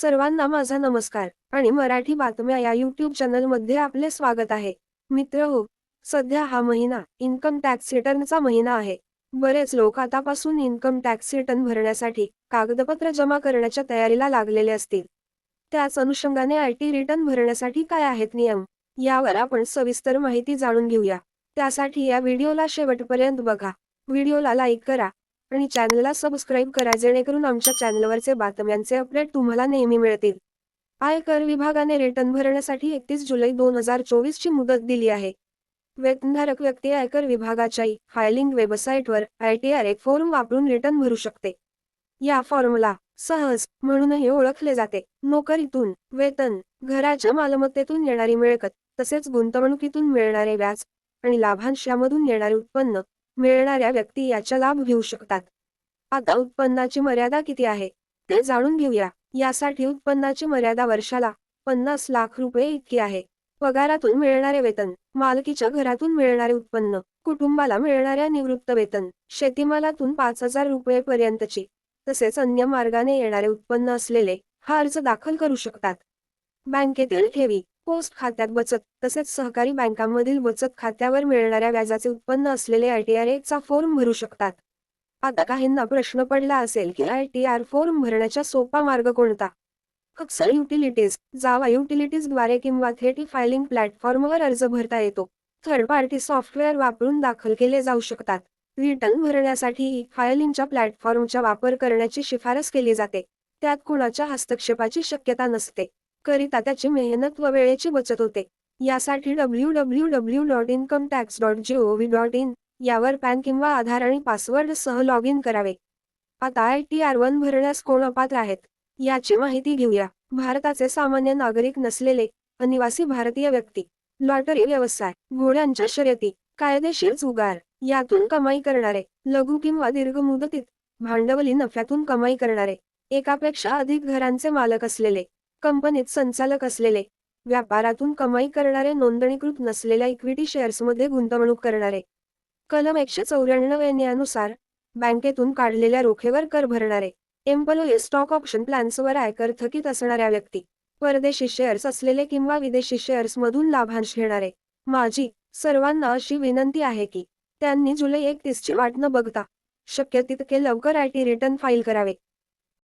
सर्वांना माझा नमस्कार आणि मराठी बातम्या या यूट्यूब चॅनलमध्ये आपले स्वागत आहे. मित्रहो, सध्या हा महिना इन्कम टॅक्स रिटर्नचा महिना आहे. बरेच लोक आतापासून इन्कम टॅक्स रिटर्न भरण्यासाठी कागदपत्र जमा करण्याच्या तयारीला लागलेले असतील. त्याच अनुषंगाने आयटी रिटर्न भरण्यासाठी काय आहेत नियम, यावर आपण सविस्तर माहिती जाणून घेऊया. त्यासाठी या व्हिडिओला शेवटपर्यंत बघा. व्हिडिओला लाईक करा आणि चॅनलला सबस्क्राईब करा जेणेकरून आमच्या चॅनलवरचे बातम्यांचे अपडेट तुम्हाला नेहमी मिळतील. आयकर विभागाने रिटर्न भरण्यासाठी 31 जुलै 2024 ची मुदत दिली आहे. वेतनधारक व्यक्ती आयकर विभागाच्या फायलिंग वेबसाईटवर ITR एक फॉर्म वापरून रिटर्न भरू शकते. या फॉर्मला सहज म्हणूनही ओळखले जाते. नोकरीतून वेतन, घराच्या मालमत्तेतून येणारी मिळकत, तसेच गुंतवणुकीतून मिळणारे व्याज आणि लाभांश यामधून येणारे उत्पन्न मिळणाऱ्या व्यक्ती याचा लाभ घेऊ शकतात. आता उत्पन्नाची मर्यादा किती आहे ते जाणून घेऊया. यासाठी उत्पन्नाची मर्यादा वर्षाला 50 लाख रुपये इतकी आहे. पगारातून मिळणारे वेतन, मालकीच्या घरातून मिळणारे उत्पन्न, कुटुंबाला मिळणाऱ्या निवृत्त वेतन, शेतीमालातून 5,000 रुपये पर्यंतची तसेच अन्य मार्गाने येणारे उत्पन्न असलेले हा अर्ज दाखल करू शकतात. बँकेतील ठेवी, पोस्ट खात्यात बचत तसेच सहकारी बँकांमधील बचत खात्यावर मिळणाऱ्या व्याजाचे उत्पन्न असलेले ITR चा फॉर्म भरू शकतात. आता काहींना प्रश्न पडला असेल की ITR फॉर्म भरण्याचा सोपा मार्ग कोणता? एक्सेल युटिलिटीज, जावा युटिलिटीजद्वारे किंवा थेट फायलिंग प्लॅटफॉर्मवर अर्ज भरता येतो. थर्ड पार्टी सॉफ्टवेअर वापरून दाखल केले जाऊ शकतात. रिटर्न भरण्यासाठी फायलिंगच्या प्लॅटफॉर्मचा वापर करण्याची शिफारस केली जाते. त्यात कुणाच्या हस्तक्षेपाची शक्यता नसते, करिता त्याची मेहनत व वेळेची बचत होते. यासाठी www.incometax.gov.in यावर पॅन किंवा आधार आणि पासवर्ड सह लॉग इन करावे. आता ITR 1 भरण्यास कोण अपात्र आहेत याची माहिती घेऊया. भारताचे सामान्य नागरिक नसलेले, अनिवासी भारतीय व्यक्ती, लॉटरी व्यवसाय, घोड्यांच्या शर्यती, कायदेशीर जुगार यातून कमाई करणारे, लघु किंवा दीर्घ मुदतीत भांडवली नफ्यातून कमाई करणारे, एकापेक्षा अधिक घरांचे मालक असलेले, कंपनीत संचालक असलेले, व्यापारातून कमाई करणारे, नोंदणीकृत नसलेल्या इक्विटी शेअर्समध्ये गुंतवणूक करणारे. कलम 194 नुसार बँकेतून काढलेल्या रोखेवर कर भरणारे, एम्प्लॉई स्टॉक ऑप्शन प्लॅन्सवर आयकर थकीत असणाऱ्या व्यक्ती, परदेशी शेअर्स असलेले किंवा विदेशी शेअर्समधून लाभांश घेणारे. माझी सर्वांना अशी विनंती आहे की त्यांनी जुलै 31 ची वाट न बघता शक्य तितके लवकर IT रिटर्न फाईल करावे.